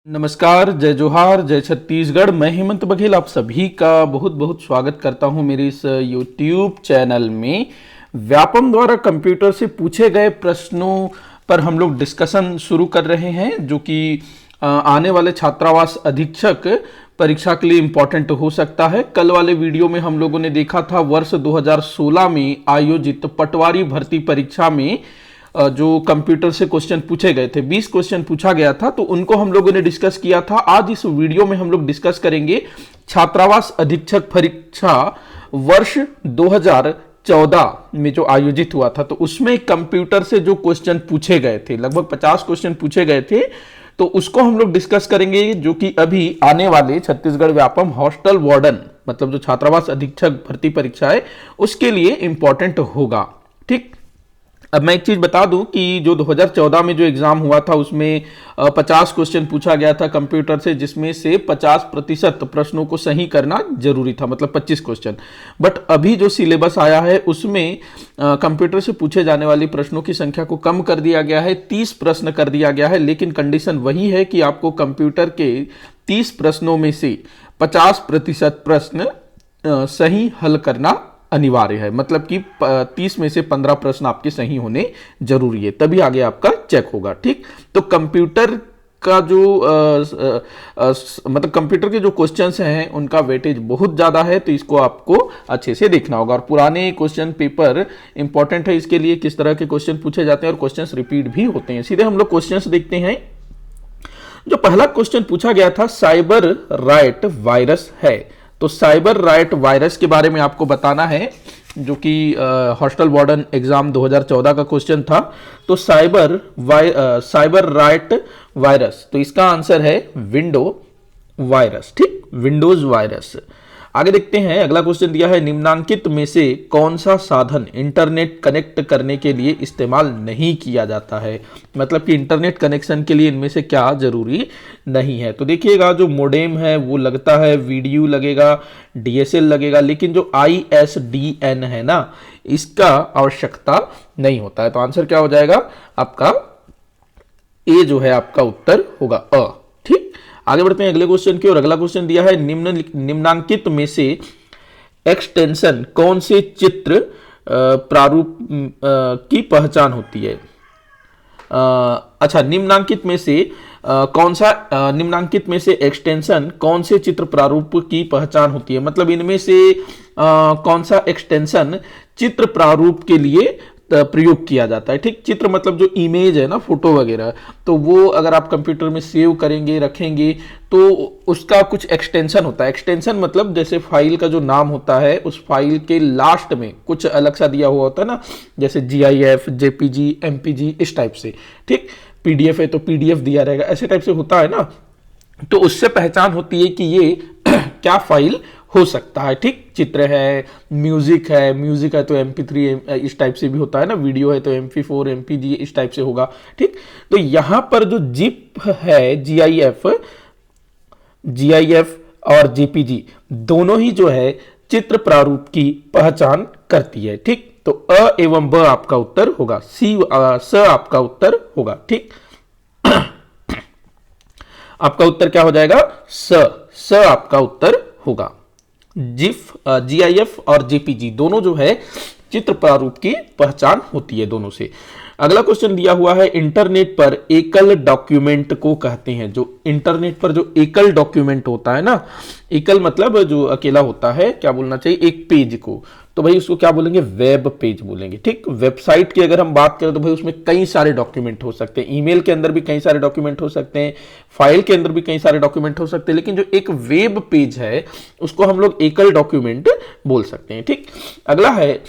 नमस्कार, जय जोहार, जय छत्तीसगढ़। मैं हेमंत बघेल आप सभी का बहुत बहुत स्वागत करता हूं मेरे इस YouTube चैनल में। व्यापम द्वारा कंप्यूटर से पूछे गए प्रश्नों पर हम लोग डिस्कशन शुरू कर रहे हैं, जो कि आने वाले छात्रावास अधीक्षक परीक्षा के लिए इम्पोर्टेंट हो सकता है। कल वाले वीडियो में हम लोगों ने देखा था वर्ष 2016 में आयोजित पटवारी भर्ती परीक्षा में जो कंप्यूटर से क्वेश्चन पूछे गए थे, 20 क्वेश्चन पूछा गया था, तो उनको हम लोगों ने डिस्कस किया था। आज इस वीडियो में हम लोग डिस्कस करेंगे छात्रावास अधीक्षक परीक्षा वर्ष 2014 में जो आयोजित हुआ था, तो उसमें कंप्यूटर से जो क्वेश्चन पूछे गए थे, लगभग 50 क्वेश्चन पूछे गए थे, तो उसको हम लोग डिस्कस करेंगे, जो कि अभी आने वाले छत्तीसगढ़ व्यापम हॉस्टल वार्डन मतलब जो छात्रावास अधीक्षक भर्ती परीक्षा है उसके लिए इंपॉर्टेंट होगा। ठीक, अब मैं एक चीज बता दूं कि जो 2014 में जो एग्जाम हुआ था उसमें 50 क्वेश्चन पूछा गया था कंप्यूटर से, जिसमें से 50% प्रश्नों को सही करना जरूरी था, मतलब 25 क्वेश्चन। बट अभी जो सिलेबस आया है उसमें कंप्यूटर से पूछे जाने वाली प्रश्नों की संख्या को कम कर दिया गया है, 30 प्रश्न कर दिया गया है, लेकिन कंडीशन वही है कि आपको कंप्यूटर के 30 प्रश्नों में से 50% प्रश्न सही हल करना अनिवार्य है। मतलब कि 30 में से 15 प्रश्न आपके सही होने जरूरी है, तभी आगे आपका चेक होगा। ठीक, तो कंप्यूटर का जो मतलब कंप्यूटर के जो क्वेश्चंस हैं उनका वेटेज बहुत ज्यादा है, तो इसको आपको अच्छे से देखना होगा। और पुराने क्वेश्चन पेपर इंपॉर्टेंट है इसके लिए, किस तरह के क्वेश्चन पूछे जाते हैं और क्वेश्चंस रिपीट भी होते हैं। सीधे हम लोग क्वेश्चंस देखते हैं। जो पहला क्वेश्चन पूछा गया था, साइबर राइट वायरस है, तो साइबर राइट वायरस के बारे में आपको बताना है, जो कि हॉस्टल वार्डन एग्जाम 2014 का क्वेश्चन था। तो साइबर राइट वायरस, तो इसका आंसर है विंडो वायरस। ठीक, विंडोज वायरस। आगे देखते हैं, अगला क्वेश्चन दिया है, निम्नांकित में से कौन सा साधन इंटरनेट कनेक्ट करने के लिए इस्तेमाल नहीं किया जाता है। मतलब कि इंटरनेट कनेक्शन के लिए इनमें से क्या जरूरी नहीं है। तो देखिएगा, जो मोडेम है वो लगता है, वीडियो लगेगा, डीएसएल लगेगा, लेकिन जो ISDN है ना, इसका आवश्यकता नहीं होता है। तो आंसर क्या हो जाएगा आपका, ए जो है आपका उत्तर होगा अ। ठीक, आगे बढ़ते हैं अगले क्वेश्चन की ओर। अगला क्वेश्चन दिया है, निम्नांकित में से एक्सटेंशन कौन से चित्र प्रारूप की पहचान होती है। अच्छा, निम्नांकित में से निम्नांकित में से एक्सटेंशन कौन से चित्र प्रारूप की पहचान होती है। मतलब इनमें से कौन सा एक्सटेंशन चित्र प्रारूप के लिए प्रयोग किया जाता है। ठीक, चित्र मतलब जो इमेज है ना, फोटो वगैरह, तो वो अगर आप कंप्यूटर में सेव करेंगे, रखेंगे, तो उसका कुछ एक्सटेंशन होता है। एक्सटेंशन मतलब जैसे फाइल का जो नाम होता है, उस फाइल के लास्ट में कुछ अलग सा दिया हुआ होता है ना, जैसे GIF, JPG, MPG, इस टाइप से। ठीक, PDF है तो PDF दिया रहेगा, ऐसे टाइप से होता है ना, तो उससे पहचान होती है कि ये क्या फाइल हो सकता है। ठीक, चित्र है, म्यूजिक है तो MP3 इस टाइप से भी होता है ना, वीडियो है तो MP4, MPG इस टाइप से होगा। ठीक, तो यहां पर जो जिप है, GIF और JPG दोनों ही जो है चित्र प्रारूप की पहचान करती है। ठीक, तो अ एवं ब आपका उत्तर होगा, स आपका उत्तर होगा। ठीक, आपका उत्तर क्या हो जाएगा, स आपका उत्तर होगा। GIF और JPG दोनों जो है चित्र प्रारूप की पहचान होती है दोनों से। अगला क्वेश्चन दिया हुआ है, इंटरनेट पर एकल डॉक्यूमेंट को कहते हैं। जो इंटरनेट पर जो एकल डॉक्यूमेंट होता है ना, एकल मतलब जो अकेला होता है, क्या बोलना चाहिए, एक पेज को, तो भाई उसको क्या बोलेंगे, वेब पेज बोलेंगे। ठीक, वेबसाइट की अगर हम बात करें तो भाई उसमें कई सारे डॉक्यूमेंट हो सकते हैं, ईमेल के अंदर भी कई सारे डॉक्यूमेंट हो सकते हैं, फाइल के अंदर भी कई सारे डॉक्यूमेंट हो सकते हैं, लेकिन जो एक वेब पेज है उसको हम लोग एकल डॉक्यूमेंट बोल सकते हैं। ठीक, अगला है,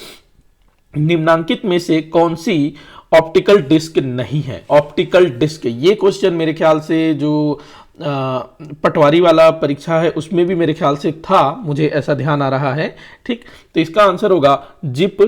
निम्नांकित में से कौन सी ऑप्टिकल डिस्क नहीं है। ऑप्टिकल डिस्क, ये क्वेश्चन मेरे ख्याल से जो पटवारी वाला परीक्षा है उसमें भी मेरे ख्याल से था, मुझे ऐसा ध्यान आ रहा है। ठीक, तो इसका आंसर होगा जिप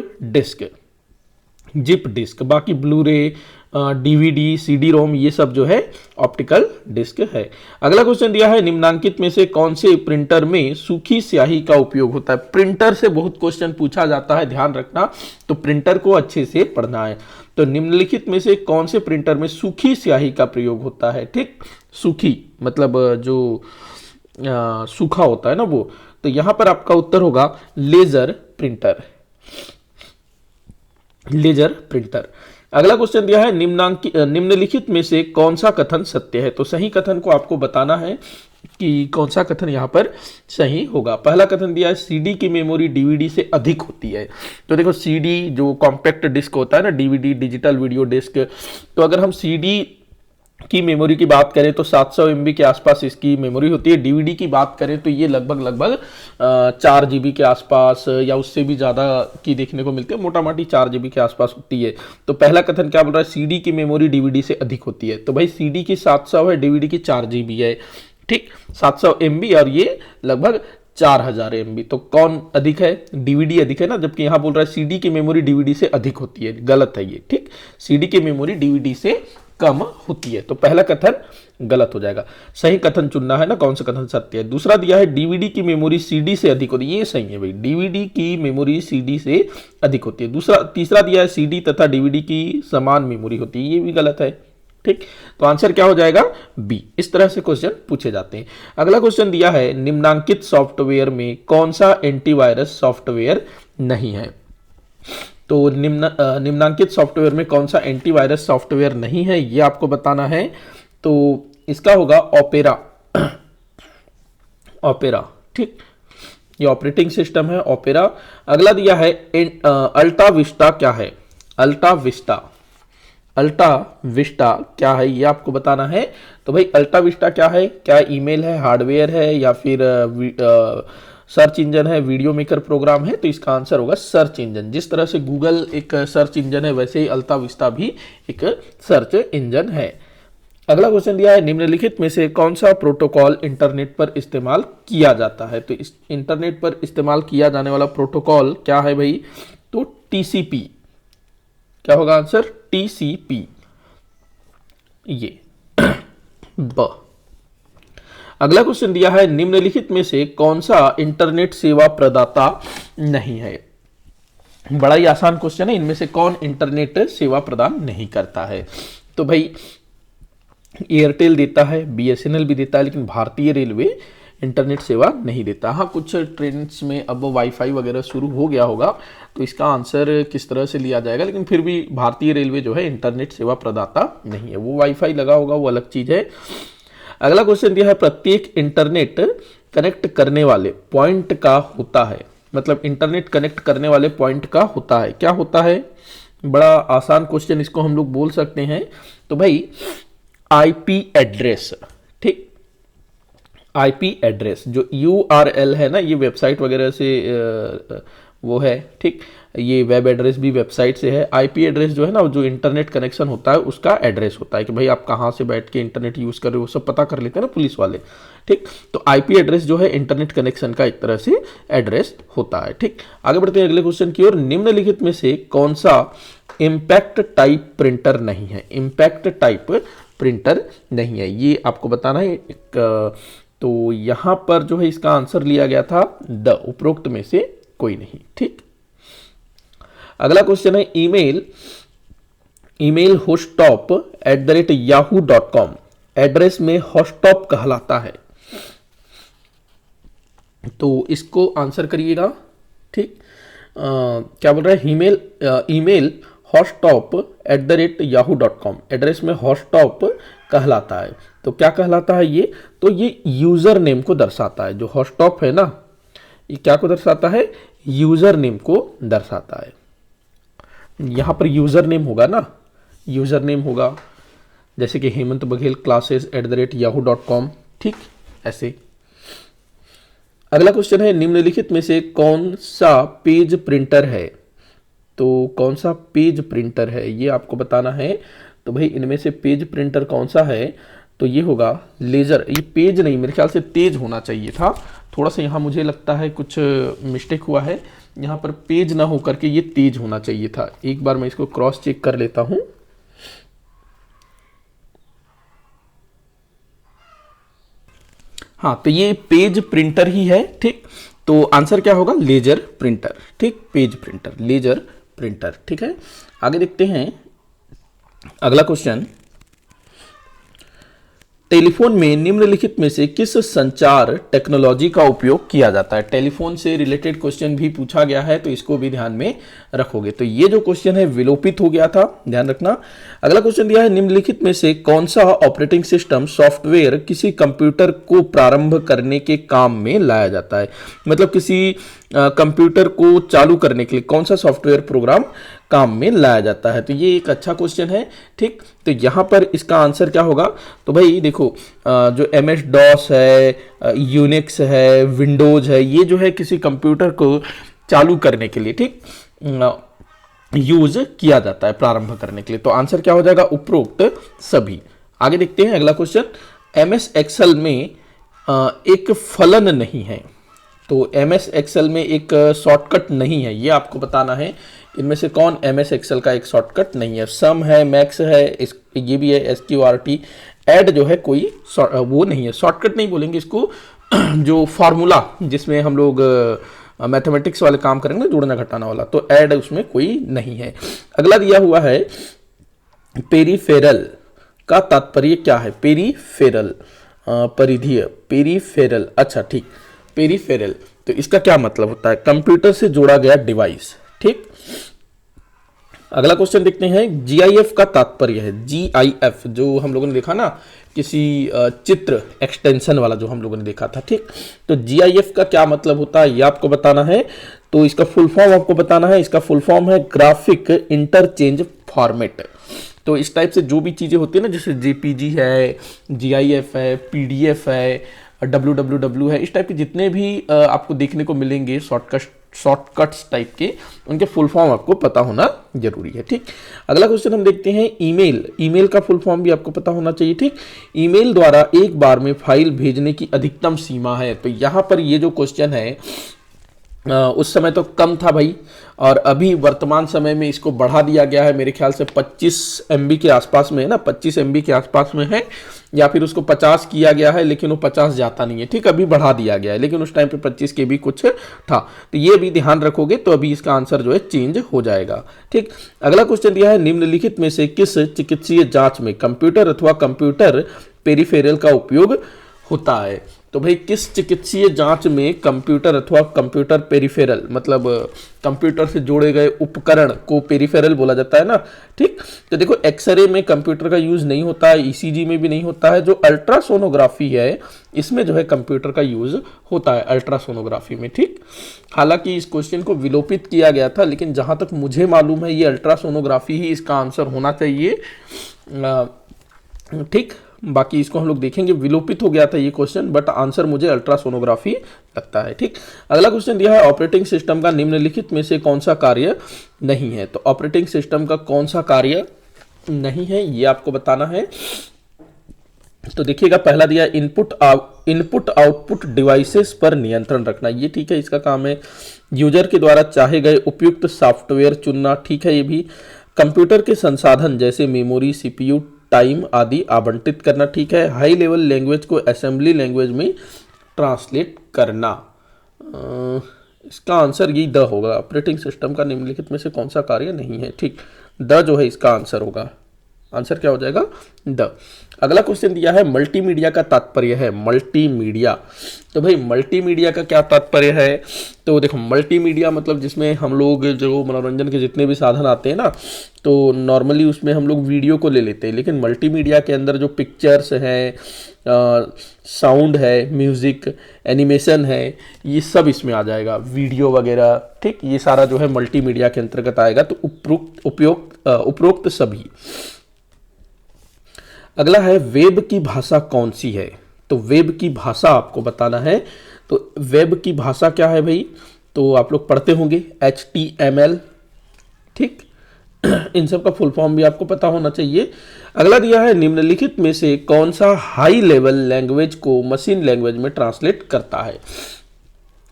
डिस्क। बाकी ब्लू रे, डीवीडी, सीडी रोम, ये सब जो है ऑप्टिकल डिस्क है। अगला क्वेश्चन दिया है निम्नांकित में से कौन से प्रिंटर में सूखी स्याही का उपयोग होता है। प्रिंटर से बहुत क्वेश्चन पूछा जाता है, ध्यान रखना, तो प्रिंटर को अच्छे से पढ़ना है। तो निम्नलिखित में से कौन से प्रिंटर में सूखी स्याही का प्रयोग होता है। ठीक, सूखी मतलब जो सूखा होता है ना वो। तो यहां पर आपका उत्तर होगा लेजर प्रिंटर, लेजर प्रिंटर। अगला क्वेश्चन दिया है निम्नलिखित में से कौन सा कथन सत्य है। तो सही कथन को आपको बताना है कि कौन सा कथन यहां पर सही होगा। पहला कथन दिया है सीडी की मेमोरी डीवीडी से अधिक होती है। तो देखो सीडी जो कॉम्पैक्ट डिस्क होता है ना, डीवीडी डिजिटल वीडियो डिस्क, तो अगर हम सीडी की मेमोरी की बात करें तो 700 MB के आसपास इसकी मेमोरी होती है। डीवीडी की बात करें तो ये लगभग 4 GB के आसपास या उससे भी ज़्यादा की देखने को मिलती है, मोटा मोटी 4 GB के आसपास होती है। तो पहला कथन क्या बोल रहा है, सीडी की मेमोरी डीवीडी से अधिक होती है। तो भाई सीडी की 700 है, डीवीडी की 4 GB है। ठीक, 700 MB और ये लगभग 4000 MB। तो कौन अधिक है, डीवीडी अधिक है ना, जबकि यहां बोल रहा है सीडी की मेमोरी डीवीडी से अधिक होती है। गलत है ये। ठीक, सीडी की मेमोरी डीवीडी से कम होती है। तो पहला कथन गलत हो जाएगा। सही कथन चुनना है ना, कौन सा कथन सत्य है। दूसरा दिया है डीवीडी की मेमोरी सीडी से अधिक होती है। ये सही है भाई, डीवीडी की मेमोरी सीडी से अधिक होती है। तीसरा दिया है सीडी तथा डीवीडी की समान मेमोरी होती है। ये भी गलत है। ठीक, तो आंसर क्या हो जाएगा, बी। इस तरह से क्वेश्चन पूछे जाते हैं। अगला क्वेश्चन दिया है निम्नांकित सॉफ्टवेयर में कौन सा एंटीवायरस सॉफ्टवेयर नहीं है। तो निम्नांकित सॉफ्टवेयर में कौन सा एंटीवायरस सॉफ्टवेयर नहीं है, ये आपको बताना है। तो इसका होगा ओपेरा, ओपेरा। ठीक, ये ऑपरेटिंग सिस्टम है ओपेरा। अगला दिया है अल्टा विस्टा क्या है। अल्टा विस्टा, अल्टा विस्टा क्या है ये आपको बताना है। तो भाई अल्टा विस्टा क्या है, क्या ईमेल है, हार्डवेयर है, या फिर सर्च इंजन है, वीडियो मेकर प्रोग्राम है। तो इसका आंसर होगा सर्च इंजन। जिस तरह से गूगल एक सर्च इंजन है, वैसे ही अल्टा विस्टा भी एक सर्च इंजन है। अगला क्वेश्चन दिया है निम्नलिखित में से कौन सा प्रोटोकॉल इंटरनेट पर इस्तेमाल किया जाता है। तो इस इंटरनेट पर इस्तेमाल किया जाने वाला प्रोटोकॉल क्या है भाई, तो टीसीपी। क्या होगा आंसर, टीसीपी, ये ब। अगला क्वेश्चन दिया है निम्नलिखित में से कौन सा इंटरनेट सेवा प्रदाता नहीं है। बड़ा ही आसान क्वेश्चन है, इनमें से कौन इंटरनेट सेवा प्रदान नहीं करता है। तो भाई एयरटेल देता है, बीएसएनएल भी देता है, लेकिन भारतीय रेलवे इंटरनेट सेवा नहीं देता। हाँ, कुछ ट्रेन्स में अब वाईफाई वगैरह शुरू हो गया होगा, तो इसका आंसर किस तरह से लिया जाएगा, लेकिन फिर भी भारतीय रेलवे जो है इंटरनेट सेवा प्रदाता नहीं है। वो वाईफाई लगा होगा, वो अलग चीज है। अगला क्वेश्चन दिया है प्रत्येक इंटरनेट कनेक्ट करने वाले पॉइंट का होता है। मतलब इंटरनेट कनेक्ट करने वाले पॉइंट का होता है, क्या होता है। बड़ा आसान क्वेश्चन, इसको हम लोग बोल सकते हैं। तो भाई आईपी एड्रेस। ठीक, आईपी एड्रेस जो यूआरएल है ना, ये वेबसाइट वगैरह से वो है। ठीक, ये वेब एड्रेस भी वेबसाइट से है। आईपी एड्रेस जो है ना, जो इंटरनेट कनेक्शन होता है उसका एड्रेस होता है कि भाई आप कहाँ से बैठ के इंटरनेट यूज कर रहे हो, वो सब पता कर लेते हैं ना पुलिस वाले। ठीक, तो आईपी एड्रेस जो है इंटरनेट कनेक्शन का एक तरह से एड्रेस होता है। ठीक, आगे बढ़ते हैं अगले क्वेश्चन की ओर। निम्नलिखित में से कौन सा इम्पैक्ट टाइप प्रिंटर नहीं है। इम्पैक्ट टाइप प्रिंटर नहीं है, ये आपको बताना है। तो यहां पर जो है इसका आंसर लिया गया था द, उपरोक्त में से कोई नहीं। ठीक, अगला क्वेश्चन है ईमेल hostop@yahoo.com एड्रेस में hostop कहलाता है। तो इसको आंसर करिएगा। ठीक, क्या बोल रहा है, ईमेल hostop@yahoo.com एड्रेस में hostop कहलाता है। तो क्या कहलाता है ये, तो ये यूजर नेम को दर्शाता है। जो hostop है ना, ये क्या को दर्शाता है, यूजर नेम को दर्शाता है। यहां पर यूजर नेम होगा ना, यूजर नेम होगा जैसे कि हेमंत बघेल classes@yahoo.com। ठीक, ऐसे। अगला क्वेश्चन है निम्नलिखित में से कौन सा पेज प्रिंटर है। तो कौन सा पेज प्रिंटर है ये आपको बताना है। तो भाई इनमें से पेज प्रिंटर कौन सा है, तो ये होगा लेजर। ये पेज नहीं, मेरे ख्याल से तेज होना चाहिए था। थोड़ा सा यहाँ मुझे लगता है कुछ मिस्टेक हुआ है, यहाँ पर पेज ना हो करके ये तेज होना चाहिए था। एक बार मैं इसको क्रॉस चेक कर लेता हूँ। हाँ, तो ये पेज प्रिंटर ही है, ठीक। तो आंसर क्या होगा, लेजर प्रिंटर, ठीक, पेज प्रिंटर, लेजर प्रिंटर, ठीक है। आगे देखते हैं अगला क्वेश्चन। टेलीफोन में निम्नलिखित में से किस संचार टेक्नोलॉजी का उपयोग किया जाता है। टेलीफोन से रिलेटेड क्वेश्चन भी पूछा गया है, तो इसको भी ध्यान में रखोगे। तो ये जो क्वेश्चन है विलोपित हो गया था, ध्यान रखना। अगला क्वेश्चन दिया है, निम्नलिखित में से कौन सा ऑपरेटिंग सिस्टम सॉफ्टवेयर किसी कंप्यूटर को प्रारंभ करने के काम में लाया जाता है। मतलब किसी कंप्यूटर को चालू करने के लिए कौन सा सॉफ्टवेयर प्रोग्राम काम में लाया जाता है। तो ये एक अच्छा क्वेश्चन है, ठीक। तो यहां पर इसका आंसर क्या होगा, तो भाई देखो जो MS DOS है, यूनिक्स है, विंडोज है, ये जो है किसी कंप्यूटर को चालू करने के लिए, ठीक, यूज किया जाता है प्रारंभ करने के लिए। तो आंसर क्या हो जाएगा, उपरोक्त सभी। आगे देखते हैं अगला क्वेश्चन। MS Excel में एक फलन नहीं है। तो MS Excel में एक शॉर्टकट नहीं है, ये आपको बताना है। इनमें से कौन MS Excel का एक शॉर्टकट नहीं है। सम है, मैक्स है, ये भी है, SQRT। ऐड जो है कोई वो नहीं है, शॉर्टकट नहीं बोलेंगे इसको। जो फॉर्मूला जिसमें हम लोग मैथमेटिक्स वाले काम करेंगे ना, जोड़ना घटाना वाला, तो ऐड उसमें कोई नहीं है। अगला दिया हुआ है, पेरीफेरल का तात्पर्य क्या है। पेरीफेरल, परिधीय, पेरीफेरल, अच्छा ठीक, पेरीफेरल। तो इसका क्या मतलब होता है, कंप्यूटर से जोड़ा गया डिवाइस, ठीक। अगला क्वेश्चन देखते हैं। GIF का तात्पर्य है, GIF जो हम लोगों ने देखा ना, किसी चित्र एक्सटेंशन वाला जो हम लोगों ने देखा था, ठीक। तो GIF का क्या मतलब होता है ये आपको बताना है। तो इसका फुल फॉर्म आपको बताना है। इसका फुल फॉर्म है ग्राफिक इंटरचेंज फॉर्मेट। तो इस टाइप से जो भी चीजें होती है ना, जैसे JPG है, GIF है, PDF है, WWW है, इस टाइप के जितने भी आपको देखने को मिलेंगे शॉर्टकट्स टाइप के, उनके फुल फॉर्म आपको पता होना जरूरी है, ठीक। अगला क्वेश्चन हम देखते हैं, ईमेल। ईमेल का फुल फॉर्म भी आपको पता होना चाहिए, ठीक। ईमेल द्वारा एक बार में फाइल भेजने की अधिकतम सीमा है। तो यहां पर ये जो क्वेश्चन है, उस समय तो कम था भाई, और अभी वर्तमान समय में इसको बढ़ा दिया गया है। मेरे ख्याल से 25 MB के आसपास में है ना, 25 MB के आसपास में है, या फिर उसको 50 किया गया है, लेकिन वो 50 जाता नहीं है, ठीक। अभी बढ़ा दिया गया है, लेकिन उस टाइम पे 25 के भी कुछ था। तो ये भी ध्यान रखोगे, तो अभी इसका आंसर जो है चेंज हो जाएगा, ठीक। अगला क्वेश्चन दिया है, निम्नलिखित में से किस चिकित्सीय जांच में कंप्यूटर अथवा कंप्यूटर पेरिफेरल का उपयोग होता है। तो भाई किस चिकित्सीय जांच में कंप्यूटर अथवा कंप्यूटर पेरिफेरल, मतलब कंप्यूटर से जोड़े गए उपकरण को पेरिफेरल बोला जाता है ना, ठीक। तो देखो, एक्सरे में कंप्यूटर का यूज नहीं होता है, ECG में भी नहीं होता है। जो अल्ट्रासोनोग्राफी है, इसमें जो है कंप्यूटर का यूज होता है, अल्ट्रासोनोग्राफी में, ठीक। हालांकि इस क्वेश्चन को विलोपित किया गया था, लेकिन जहां तक मुझे मालूम है, ये अल्ट्रासोनोग्राफी ही इसका आंसर होना चाहिए, ठीक। बाकी इसको हम लोग देखेंगे, विलोपित हो गया था ये क्वेश्चन, बट आंसर मुझे अल्ट्रासोनोग्राफी लगता है, ठीक। अगला क्वेश्चन दिया है, ऑपरेटिंग सिस्टम का निम्नलिखित में से कौन सा कार्य नहीं है। तो ऑपरेटिंग सिस्टम का कौन सा कार्य नहीं है, ये आपको बताना है। तो देखिएगा, पहला दिया इनपुट आउटपुट डिवाइसेस पर नियंत्रण रखना, ये ठीक है, इसका काम है। यूजर के द्वारा चाहे गए उपयुक्त सॉफ्टवेयर चुनना, ठीक है, ये भी। कंप्यूटर के संसाधन जैसे मेमोरी, CPU, टाइम आदि आवंटित करना, ठीक है। हाई लेवल लैंग्वेज को असेंबली लैंग्वेज में ट्रांसलेट करना, इसका आंसर ये द होगा। ऑपरेटिंग सिस्टम का निम्नलिखित में से कौन सा कार्य नहीं है, ठीक। द जो है इसका आंसर होगा। आंसर क्या हो जाएगा, द। अगला क्वेश्चन दिया है, मल्टीमीडिया का तात्पर्य है। मल्टीमीडिया, तो भाई मल्टीमीडिया का क्या तात्पर्य है। तो देखो, मल्टीमीडिया मतलब जिसमें हम लोग जो मनोरंजन के जितने भी साधन आते हैं ना, तो नॉर्मली उसमें हम लोग वीडियो को ले लेते हैं, लेकिन मल्टीमीडिया के अंदर जो पिक्चर्स हैं, साउंड है, म्यूजिक, एनिमेशन है, ये सब इसमें आ जाएगा, वीडियो वगैरह, ठीक। ये सारा जो है मल्टीमीडिया के अंतर्गत आएगा। तो उपरोक्त सभी। अगला है, वेब की भाषा कौन सी है। तो वेब की भाषा आपको बताना है। तो वेब की भाषा क्या है भाई, तो आप लोग पढ़ते होंगे, HTML, ठीक। इन सब का फुल फॉर्म भी आपको पता होना चाहिए। अगला दिया है, निम्नलिखित में से कौन सा हाई लेवल लैंग्वेज को मशीन लैंग्वेज में ट्रांसलेट करता है।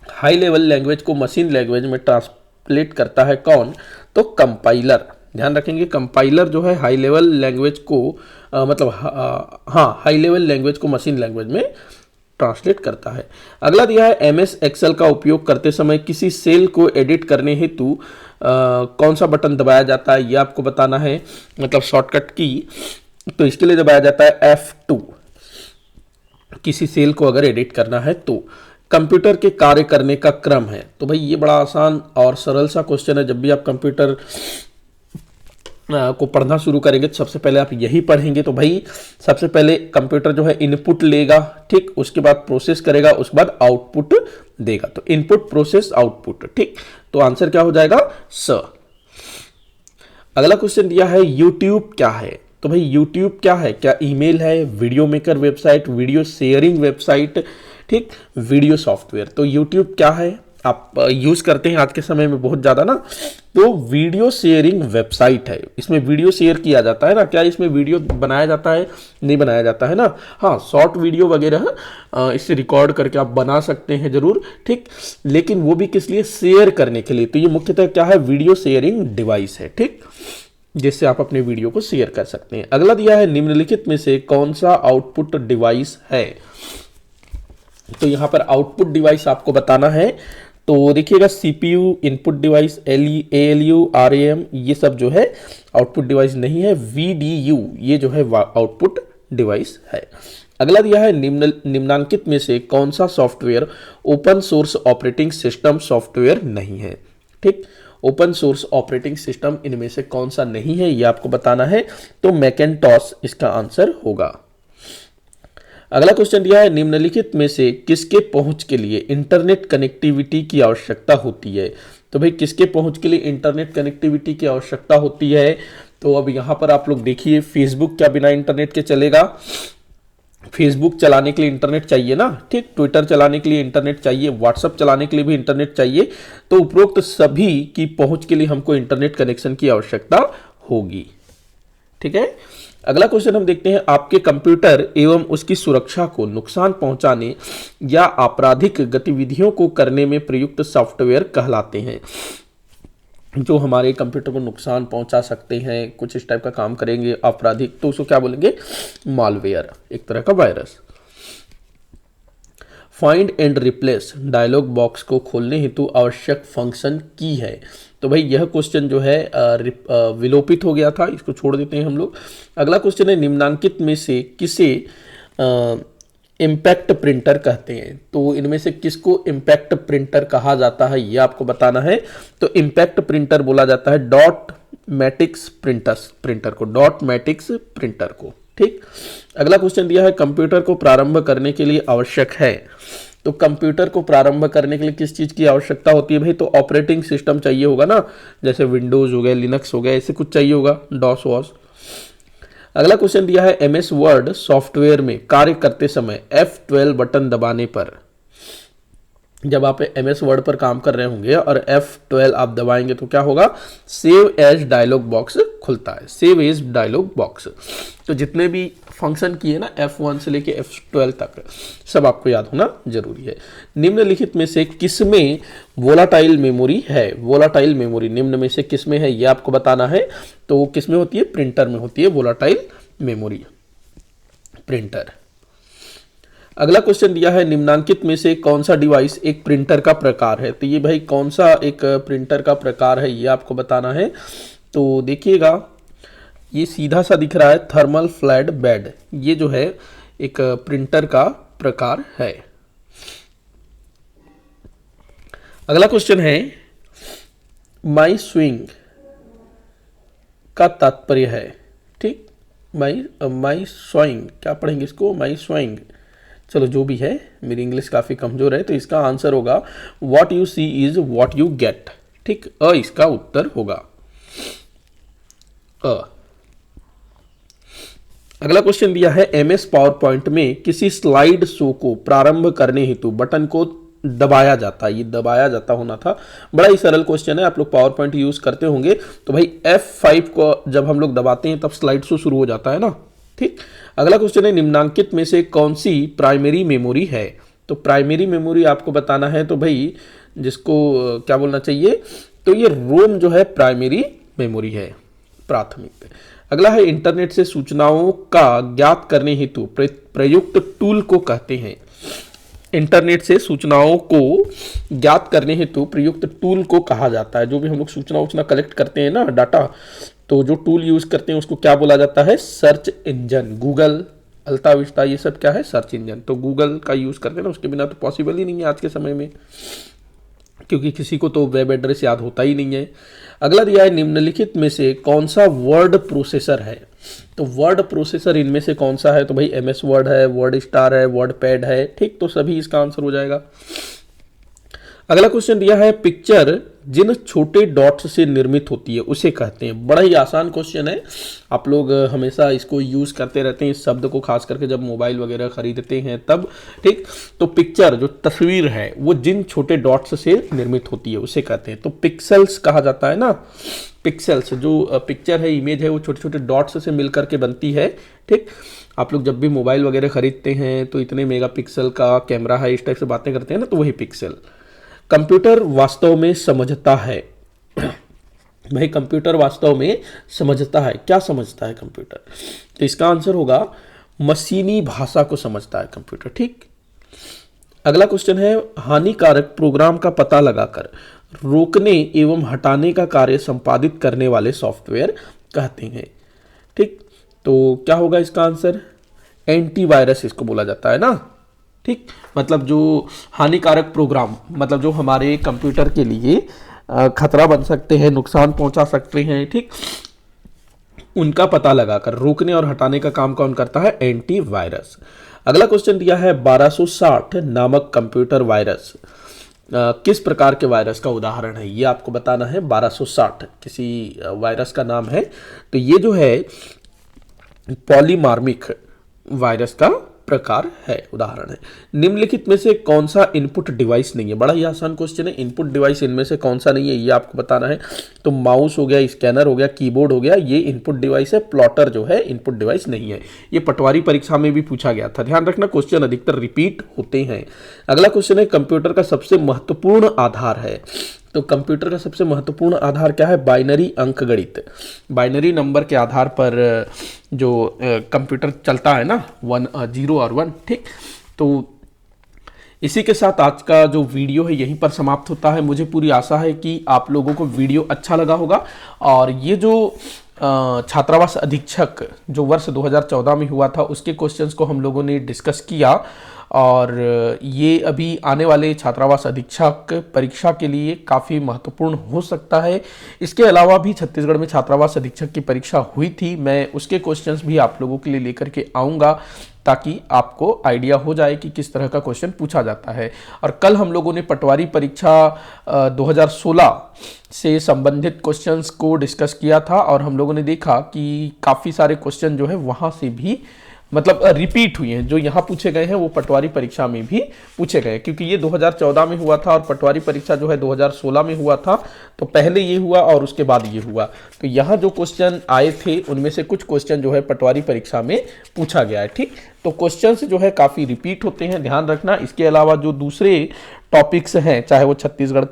हाई लेवल लैंग्वेज को मशीन लैंग्वेज में ट्रांसलेट करता है कौन, तो कंपाइलर। ध्यान रखेंगे, कंपाइलर जो है हाई लेवल लैंग्वेज को हाई लेवल लैंग्वेज को मशीन लैंग्वेज में ट्रांसलेट करता है। अगला दिया है एमएस एक्सेल का उपयोग करते समय किसी सेल को एडिट करने हेतु कौन सा बटन दबाया जाता है, यह आपको बताना है, मतलब शॉर्टकट की। तो इसके लिए दबाया जाता है F2 किसी सेल को अगर एडिट करना है तो। कंप्यूटर के कार्य करने का क्रम है, तो भाई ये बड़ा आसान और सरल सा क्वेश्चन है। जब भी आप कंप्यूटर को पढ़ना शुरू करेंगे तो सबसे पहले आप यही पढ़ेंगे। तो भाई सबसे पहले कंप्यूटर जो है इनपुट लेगा, ठीक, उसके बाद प्रोसेस करेगा, उसके बाद आउटपुट देगा। तो इनपुट प्रोसेस आउटपुट, ठीक। तो आंसर क्या हो जाएगा, स। अगला क्वेश्चन दिया है यूट्यूब क्या है। तो भाई यूट्यूब क्या है, क्या ईमेल है, video maker website, video sharing website, ठीक, वीडियो सॉफ्टवेयर। तो यूट्यूब क्या है, आप यूज करते हैं आज के समय में बहुत ज्यादा ना, तो वीडियो शेयरिंग वेबसाइट है। इसमें वीडियो शेयर किया जाता है ना, क्या इसमें वीडियो बनाया जाता है, नहीं बनाया जाता है ना। हाँ, शॉर्ट वीडियो वगैरह इससे रिकॉर्ड करके आप बना सकते हैं जरूर, ठीक, लेकिन वो भी किस लिए, शेयर करने के लिए। तो ये मुख्यतः क्या है, वीडियो शेयरिंग डिवाइस है, ठीक, जिससे आप अपने वीडियो को शेयर कर सकते हैं। अगला दिया है निम्नलिखित में से कौन सा आउटपुट डिवाइस है। तो यहां पर आउटपुट डिवाइस आपको बताना है। तो देखिएगा सीपीयू इनपुट डिवाइस, एएलयू, आरएएम, ये सब जो है आउटपुट डिवाइस नहीं है। वीडीयू ये जो है आउटपुट डिवाइस है। अगला दिया है निम्नांकित में से कौन सा software open source operating system software नहीं है, ठीक। ओपन सोर्स ऑपरेटिंग सिस्टम इनमें से कौन सा नहीं है, यह आपको बताना है। तो मैकिन्टॉश इसका आंसर होगा। अगला क्वेश्चन दिया है निम्नलिखित में से किसके पहुंच के लिए इंटरनेट कनेक्टिविटी की आवश्यकता होती है। तो भाई किसके पहुंच के लिए इंटरनेट कनेक्टिविटी की आवश्यकता होती है। तो अब यहां पर आप लोग देखिए, फेसबुक क्या बिना इंटरनेट के चलेगा। फेसबुक चलाने के लिए इंटरनेट चाहिए ना, ठीक, ट्विटर चलाने के लिए इंटरनेट चाहिए, व्हाट्सएप चलाने के लिए भी इंटरनेट चाहिए। तो उपरोक्त सभी की पहुंच के लिए हमको इंटरनेट कनेक्शन की आवश्यकता होगी, ठीक है। अगला क्वेश्चन हम देखते हैं, आपके कंप्यूटर एवं उसकी सुरक्षा को नुकसान पहुंचाने या आपराधिक गतिविधियों को करने में प्रयुक्त सॉफ्टवेयर कहलाते हैं। जो हमारे कंप्यूटर को नुकसान पहुंचा सकते हैं, कुछ इस टाइप का काम करेंगे आपराधिक, तो उसको क्या बोलेंगे, मालवेयर, एक तरह का virus. Find and replace dialog box को खोलने हेतु आवश्यक फंक्शन की है। तो भाई यह क्वेश्चन जो है विलोपित हो गया था, इसको छोड़ देते हैं हम लोग। अगला क्वेश्चन है निम्नांकित में से किसे इम्पैक्ट प्रिंटर कहते हैं। तो इनमें से किसको इम्पैक्ट प्रिंटर कहा जाता है, यह आपको बताना है। तो इम्पैक्ट प्रिंटर बोला जाता है डॉट मैटिक्स प्रिंटर को, डॉट मैटिक्स प्रिंटर को, ठीक। अगला क्वेश्चन दिया है कंप्यूटर को प्रारंभ करने के लिए आवश्यक है। तो कंप्यूटर को प्रारंभ करने के लिए किस चीज की आवश्यकता होती है भाई, तो ऑपरेटिंग सिस्टम चाहिए होगा ना, जैसे विंडोज हो गया, लिनक्स हो गया, ऐसे कुछ चाहिए होगा, डॉस वॉस। अगला क्वेश्चन दिया है एमएस वर्ड सॉफ्टवेयर में कार्य करते समय F12 बटन दबाने पर, जब आप एमएस वर्ड पर काम कर रहे होंगे और F12 आप दबाएंगे तो क्या होगा, सेव एज डायलॉग बॉक्स खुलता है, सेव एज डायलॉग बॉक्स। तो जितने भी फंक्शन किए ना F1 से लेके F12 तक, सब आपको याद होना जरूरी है। निम्नलिखित में से किसमें वोलाटाइल मेमोरी है। वोलाटाइल मेमोरी निम्न में से किसमें है, यह आपको बताना है। तो किसमें होती है, प्रिंटर में होती है वोलाटाइल मेमोरी, प्रिंटर। अगला क्वेश्चन दिया है निम्नांकित में से कौन सा डिवाइस एक प्रिंटर का प्रकार है। तो ये भाई कौन सा एक प्रिंटर का प्रकार है, ये आपको बताना है। तो देखिएगा, ये सीधा सा दिख रहा है थर्मल फ्लैट बेड, ये जो है एक प्रिंटर का प्रकार है। अगला क्वेश्चन है माई स्विंग का तात्पर्य है, ठीक, माई स्वाइंग, क्या पढ़ेंगे इसको, माई स्वाइंग, चलो जो भी है, मेरी इंग्लिश काफी कमजोर है। तो इसका आंसर होगा what you see is what you get, ठीक, इसका उत्तर होगा अगला क्वेश्चन दिया है एमएस पावर पॉइंट में किसी स्लाइड शो को प्रारंभ करने हेतु बटन को दबाया जाता है, ये दबाया जाता होना था। बड़ा ही सरल क्वेश्चन है, आप लोग पावर पॉइंट यूज करते होंगे। तो भाई F5 को जब हम लोग दबाते हैं तब स्लाइड शो शुरू हो जाता है ना, ठीक। अगला क्वेश्चन है निम्नांकित में से कौन सी प्राइमरी मेमोरी है। तो प्राइमरी मेमोरी आपको बताना है। तो भाई जिसको क्या बोलना चाहिए, तो ये रोम जो है प्राइमरी मेमोरी है, प्राथमिक। अगला है इंटरनेट से सूचनाओं का ज्ञात करने हेतु प्रयुक्त टूल को कहते हैं। इंटरनेट से सूचनाओं को ज्ञात करने हेतु प्रयुक्त टूल को कहा जाता है। जो भी हम लोग सूचना कलेक्ट करते हैं ना, डाटा, तो जो टूल यूज करते हैं उसको क्या बोला जाता है? Search engine. गूगल, अल्ता विस्टा, ये सब क्या है? Search engine. तो गूगल का यूज करते हैं ना, उसके बिना तो पॉसिबल ही नहीं है आज के समय में, क्योंकि किसी को तो वेब एड्रेस याद होता ही नहीं है। अगला दिया है निम्नलिखित में से कौन सा वर्ड प्रोसेसर है? तो वर्ड प्रोसेसर इनमें से कौन सा है? तो भाई एमएस वर्ड है, वर्ड स्टार है, वर्ड पैड है, ठीक, तो सभी इसका आंसर हो जाएगा। अगला क्वेश्चन दिया है पिक्चर जिन छोटे डॉट्स से निर्मित होती है उसे कहते हैं। बड़ा ही आसान क्वेश्चन है, आप लोग हमेशा इसको यूज करते रहते हैं इस शब्द को, खास करके जब मोबाइल वगैरह खरीदते हैं तब, ठीक। तो पिक्चर जो तस्वीर है वो जिन छोटे डॉट्स से निर्मित होती है उसे कहते हैं, तो पिक्सल्स कहा जाता है ना। पिक्सल्स, जो पिक्चर है, इमेज है, वो छोटे छोटे डॉट्स से मिलकर के बनती है, ठीक। आप लोग जब भी मोबाइल वगैरह खरीदते हैं तो इतने मेगापिक्सल का कैमरा है, इस टाइप से बातें करते हैं ना, तो वही पिक्सल। कंप्यूटर वास्तव में समझता है भाई, कंप्यूटर वास्तव में समझता है, क्या समझता है कंप्यूटर? तो इसका आंसर होगा मशीनी भाषा को समझता है कंप्यूटर, ठीक। अगला क्वेश्चन है हानिकारक प्रोग्राम का पता लगाकर रोकने एवं हटाने का कार्य संपादित करने वाले सॉफ्टवेयर कहते हैं, ठीक। तो क्या होगा इसका आंसर? एंटीवायरस इसको बोला जाता है ना, ठीक। मतलब जो हानिकारक प्रोग्राम, मतलब जो हमारे कंप्यूटर के लिए खतरा बन सकते हैं, नुकसान पहुंचा सकते हैं, ठीक, उनका पता लगाकर रोकने और हटाने का काम कौन करता है? एंटीवायरस। अगला क्वेश्चन दिया है 1260 नामक कंप्यूटर वायरस किस प्रकार के वायरस का उदाहरण है? ये आपको बताना है। 1260 किसी वायरस का नाम है, तो ये जो है पॉलीमार्मिक वायरस का प्रकार है, उदाहरण है। निम्नलिखित में से कौन सा इनपुट डिवाइस नहीं है? बड़ा ही आसान क्वेश्चन है। इनपुट डिवाइस इनमें से कौन सा नहीं है, ये आपको बताना है। तो माउस हो गया, स्कैनर हो गया, कीबोर्ड हो गया, ये इनपुट डिवाइस है। प्लॉटर जो है इनपुट डिवाइस नहीं है। ये पटवारी परीक्षा में भी पूछा गया था, ध्यान रखना, क्वेश्चन अधिकतर रिपीट होते हैं। अगला क्वेश्चन है कंप्यूटर का सबसे महत्वपूर्ण आधार है। तो कंप्यूटर का सबसे महत्वपूर्ण आधार क्या है? बाइनरी अंकगणित। बाइनरी नंबर के आधार पर जो कंप्यूटर चलता है ना, 0 और 1, ठीक। तो इसी के साथ आज का जो वीडियो है यहीं पर समाप्त होता है। मुझे पूरी आशा है कि आप लोगों को वीडियो अच्छा लगा होगा। और ये जो छात्रावास अधीक्षक जो वर्ष 2014 में हुआ था, उसके क्वेश्चंस को हम लोगों ने डिस्कस किया, और ये अभी आने वाले छात्रावास अधीक्षक परीक्षा के लिए काफ़ी महत्वपूर्ण हो सकता है। इसके अलावा भी छत्तीसगढ़ में छात्रावास अधीक्षक की परीक्षा हुई थी, मैं उसके क्वेश्चंस भी आप लोगों के लिए लेकर के आऊँगा, ताकि आपको आइडिया हो जाए कि किस तरह का क्वेश्चन पूछा जाता है। और कल हम लोगों ने पटवारी परीक्षा 2016 से संबंधित क्वेश्चंस को डिस्कस किया था, और हम लोगों ने देखा कि काफ़ी सारे क्वेश्चन जो है वहाँ से भी मतलब रिपीट हुए हैं। जो यहाँ पूछे गए हैं वो पटवारी परीक्षा में भी पूछे गए, क्योंकि ये 2014 में हुआ था और पटवारी परीक्षा जो है 2016 में हुआ था। तो पहले ये हुआ और उसके बाद ये हुआ। तो यहाँ जो क्वेश्चन आए थे उनमें से कुछ क्वेश्चन जो है पटवारी परीक्षा में पूछा गया है, ठीक। तो क्वेश्चन जो है काफ़ी रिपीट होते हैं, ध्यान रखना। इसके अलावा जो दूसरे टॉपिक्स हैं, चाहे वो छत्तीसगढ़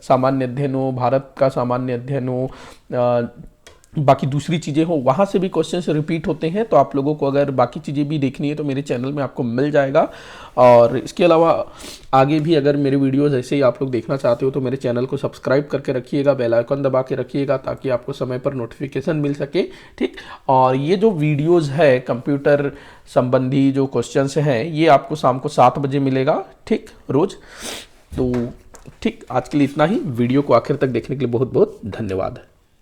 सामान्य अध्ययन हो, भारत का सामान्य अध्ययन हो, बाकी दूसरी चीज़ें हो, वहाँ से भी क्वेश्चंस रिपीट होते हैं। तो आप लोगों को अगर बाकी चीज़ें भी देखनी है तो मेरे चैनल में आपको मिल जाएगा। और इसके अलावा आगे भी अगर मेरे वीडियोस ऐसे ही आप लोग देखना चाहते हो तो मेरे चैनल को सब्सक्राइब करके रखिएगा, बेल आइकन दबा के रखिएगा, ताकि आपको समय पर नोटिफिकेशन मिल सके, ठीक। और ये जो वीडियोस है कंप्यूटर संबंधी जो क्वेश्चंस हैं, ये आपको शाम को 7 बजे मिलेगा, ठीक, रोज़। तो ठीक, आज के लिए इतना ही। वीडियो को आखिर तक देखने के लिए बहुत बहुत धन्यवाद।